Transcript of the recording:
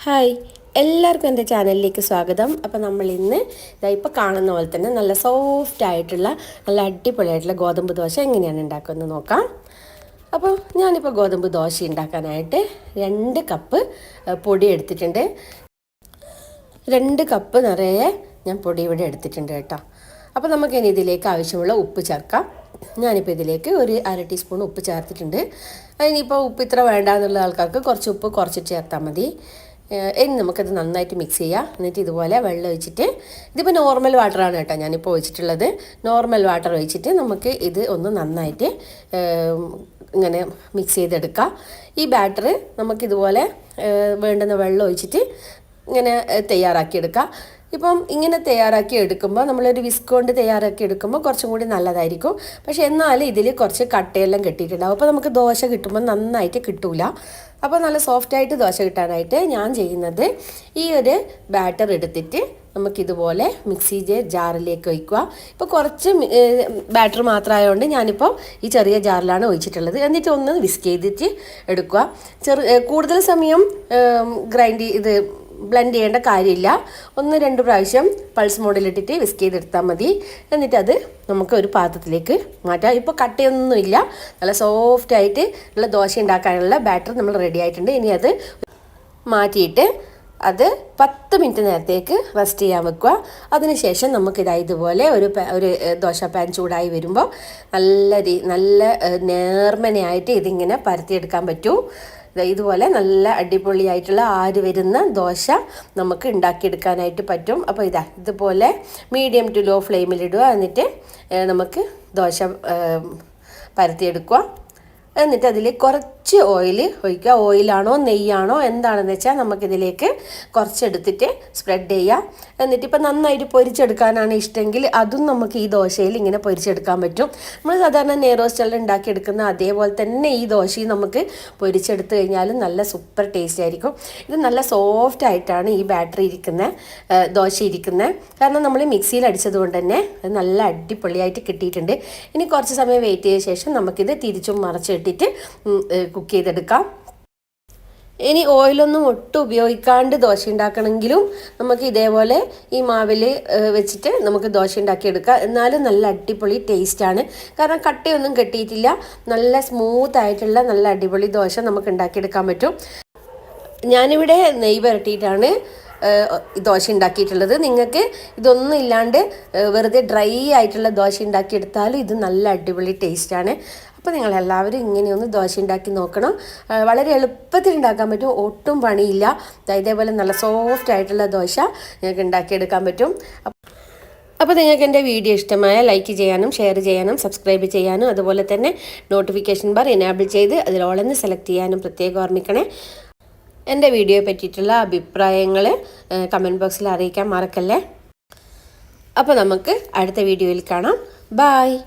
Hi, എല്ലാവർക്കും എൻ്റെ ചാനലിലേക്ക് സ്വാഗതം. അപ്പോൾ നമ്മൾ ഇന്ന് ഇപ്പോൾ കാണുന്ന പോലെ തന്നെ നല്ല സോഫ്റ്റ് ആയിട്ടുള്ള നല്ല അടിപൊളിയായിട്ടുള്ള ഗോതമ്പ് ദോശ എങ്ങനെയാണ് ഉണ്ടാക്കുമെന്ന് നോക്കാം. അപ്പോൾ ഞാനിപ്പോൾ ഗോതമ്പ് ദോശ ഉണ്ടാക്കാനായിട്ട് 2 കപ്പ് പൊടി എടുത്തിട്ടുണ്ട്. 2 കപ്പ് നിറയെ ഞാൻ പൊടി ഇവിടെ എടുത്തിട്ടുണ്ട് കേട്ടോ. അപ്പോൾ നമുക്കിനി ഇതിലേക്ക് ആവശ്യമുള്ള ഉപ്പ് ചേർക്കാം. ഞാനിപ്പോൾ ഇതിലേക്ക് ഒരു 1/2 ടീസ്പൂൺ ഉപ്പ് ചേർത്തിട്ടുണ്ട്. ഇനിയിപ്പോൾ ഉപ്പ് ഇത്ര വേണ്ട എന്നുള്ള ആൾക്കാർക്ക് കുറച്ച് ഉപ്പ് കുറച്ചിട്ട് ചേർത്താൽ മതി. ഇനി നമുക്കത് നന്നായിട്ട് മിക്സ് ചെയ്യാം. എന്നിട്ട് ഇതുപോലെ വെള്ളം ഒഴിച്ചിട്ട്, ഇതിപ്പോൾ നോർമൽ വാട്ടറാണ് കേട്ടോ ഞാനിപ്പോൾ ഒഴിച്ചിട്ടുള്ളത്. നോർമൽ വാട്ടർ ഒഴിച്ചിട്ട് നമുക്ക് ഇത് ഒന്ന് നന്നായിട്ട് ഇങ്ങനെ മിക്സ് ചെയ്തെടുക്കാം. ഈ ബാറ്റർ നമുക്കിതുപോലെ വേണ്ടുന്ന വെള്ളം ഒഴിച്ചിട്ട് ഇങ്ങനെ തയ്യാറാക്കിയെടുക്കാം. ഇപ്പം ഇങ്ങനെ തയ്യാറാക്കി എടുക്കുമ്പോൾ നമ്മളൊരു വിസ്ക് കൊണ്ട് തയ്യാറാക്കി എടുക്കുമ്പോൾ കുറച്ചും കൂടി നല്ലതായിരിക്കും. പക്ഷേ എന്നാലും ഇതിൽ കുറച്ച് കട്ടയെല്ലാം കെട്ടിയിട്ടുണ്ടാവും. അപ്പോൾ നമുക്ക് ദോശ കിട്ടുമ്പോൾ നന്നായിട്ട് കിട്ടൂല. അപ്പോൾ നല്ല സോഫ്റ്റായിട്ട് ദോശ കിട്ടാനായിട്ട് ഞാൻ ചെയ്യുന്നത്, ഈ ഒരു ബാറ്റർ എടുത്തിട്ട് നമുക്കിതുപോലെ മിക്സി ജാറിലേക്ക് ഒഴിക്കുക. ഇപ്പോൾ കുറച്ച് ബാറ്റർ മാത്രമായതുകൊണ്ട് ഞാനിപ്പോൾ ഈ ചെറിയ ജാറിലാണ് ഒഴിച്ചിട്ടുള്ളത്. എന്നിട്ട് ഒന്ന് വിസ്ക് ചെയ്തിട്ട് എടുക്കുക. കൂടുതൽ സമയം ബ്ലെൻഡ് ചെയ്യേണ്ട കാര്യമില്ല. 1-2 പ്രാവശ്യം പൾസ് മോഡിലിട്ടിട്ട് വിസ്ക് ചെയ്തെടുത്താൽ മതി. എന്നിട്ട് അത് നമുക്ക് ഒരു പാത്രത്തിലേക്ക് മാറ്റാം. ഇപ്പോൾ കട്ടയൊന്നുമില്ല, നല്ല സോഫ്റ്റായിട്ട് ഉള്ള ദോശ ഉണ്ടാക്കാനുള്ള ബാറ്റർ നമ്മൾ റെഡി ആയിട്ടുണ്ട്. ഇനി അത് മാറ്റിയിട്ട് അത് 10 മിനിറ്റ് നേരത്തേക്ക് റെസ്റ്റ് ചെയ്യാൻ വെക്കുക. അതിനുശേഷം ഇതുപോലെ ഒരു ദോശ പാൻ ചൂടായി വരുമ്പോൾ നല്ല നേർമനയായിട്ട് ഇതിങ്ങനെ പരത്തിയെടുക്കാൻ പറ്റും. ഇതുപോലെ നല്ല അടിപൊളിയായിട്ടുള്ള ആര് വരുന്ന ദോശ നമുക്ക് ഉണ്ടാക്കിയെടുക്കാനായിട്ട് പറ്റും. അപ്പോൾ ഇതുപോലെ മീഡിയം ടു ലോ ഫ്ലെയിമിലിടുക. എന്നിട്ട് നമുക്ക് ദോശ പരത്തിയെടുക്കുക. എന്നിട്ട് അതിൽ കുറച്ച് ഓയിൽ ഒഴിക്കുക. ഓയിലാണോ നെയ്യാണോ എന്താണെന്ന് വെച്ചാൽ നമുക്കിതിലേക്ക് കുറച്ചെടുത്തിട്ട് സ്പ്രെഡ് ചെയ്യാം. എന്നിട്ട് ഇപ്പോൾ നന്നായിട്ട് പൊരിച്ചെടുക്കാനാണ് ഇഷ്ടമെങ്കിൽ അതും നമുക്ക് ഈ ദോശയിൽ ഇങ്ങനെ പൊരിച്ചെടുക്കാൻ പറ്റും. നമ്മൾ സാധാരണ നെയ്റോസ്റ്റെല്ലാം ഉണ്ടാക്കിയെടുക്കുന്ന അതേപോലെ തന്നെ ഈ ദോശയും നമുക്ക് പൊരിച്ചെടുത്ത് കഴിഞ്ഞാലും നല്ല സൂപ്പർ ടേസ്റ്റ് ആയിരിക്കും. ഇത് നല്ല സോഫ്റ്റ് ആയിട്ടാണ് ഈ ബാറ്ററി ദോശ ഇരിക്കുന്നത്. കാരണം നമ്മൾ മിക്സിയിൽ അടിച്ചത് കൊണ്ട് തന്നെ നല്ല അടിപൊളിയായിട്ട് കിട്ടിയിട്ടുണ്ട്. ഇനി കുറച്ച് സമയം വെയിറ്റ് ചെയ്ത ശേഷം നമുക്കിത് തിരിച്ചും മറിച്ചിട്ടിട്ട് കുക്ക് ചെയ്തെടുക്കാം. ഇനി ഓയിലൊന്നും ഒട്ടും ഉപയോഗിക്കാണ്ട് ദോശ ഉണ്ടാക്കണമെങ്കിലും നമുക്ക് ഇതേപോലെ ഈ മാവിൽ വെച്ചിട്ട് നമുക്ക് ദോശ ഉണ്ടാക്കിയെടുക്കാം. എന്നാലും നല്ല അടിപൊളി ടേസ്റ്റാണ്. കാരണം കട്ടയൊന്നും കെട്ടിയിട്ടില്ല. നല്ല സ്മൂത്തായിട്ടുള്ള നല്ല അടിപൊളി ദോശ നമുക്ക് ഉണ്ടാക്കിയെടുക്കാൻ പറ്റും. ഞാനിവിടെ നെയ്യ് പുരട്ടിയിട്ടാണ് ദോശ ഉണ്ടാക്കിയിട്ടുള്ളത്. നിങ്ങൾക്ക് ഇതൊന്നും ഇല്ലാണ്ട് വെറുതെ ഡ്രൈ ആയിട്ടുള്ള ദോശ ഉണ്ടാക്കിയെടുത്താലും ഇത് നല്ല അടിപൊളി ടേസ്റ്റാണ്. അപ്പോൾ നിങ്ങളെല്ലാവരും ഇങ്ങനെയൊന്ന് ദോശ ഉണ്ടാക്കി നോക്കണം. വളരെ എളുപ്പത്തിൽ ഉണ്ടാക്കാൻ പറ്റും, ഒട്ടും പണിയില്ല. ഇതേപോലെ നല്ല സോഫ്റ്റ് ആയിട്ടുള്ള ദോശ നിങ്ങൾക്ക് ഉണ്ടാക്കിയെടുക്കാൻ പറ്റും. അപ്പോൾ നിങ്ങൾക്ക് എൻ്റെ വീഡിയോ ഇഷ്ടമായ ലൈക്ക് ചെയ്യാനും ഷെയർ ചെയ്യാനും സബ്സ്ക്രൈബ് ചെയ്യാനും അതുപോലെ തന്നെ നോട്ടിഫിക്കേഷൻ ബാർ എനേബിൾ ചെയ്ത് അതിൽ ഓളെന്ന് സെലക്ട് ചെയ്യാനും പ്രത്യേകം ഓർമ്മിക്കണേ. എൻ്റെ വീഡിയോയെ പറ്റിയിട്ടുള്ള അഭിപ്രായങ്ങൾ കമൻറ്റ് ബോക്സിൽ അറിയിക്കാൻ മറക്കല്ലേ. അപ്പോൾ നമുക്ക് അടുത്ത വീഡിയോയിൽ കാണാം. ബായ്.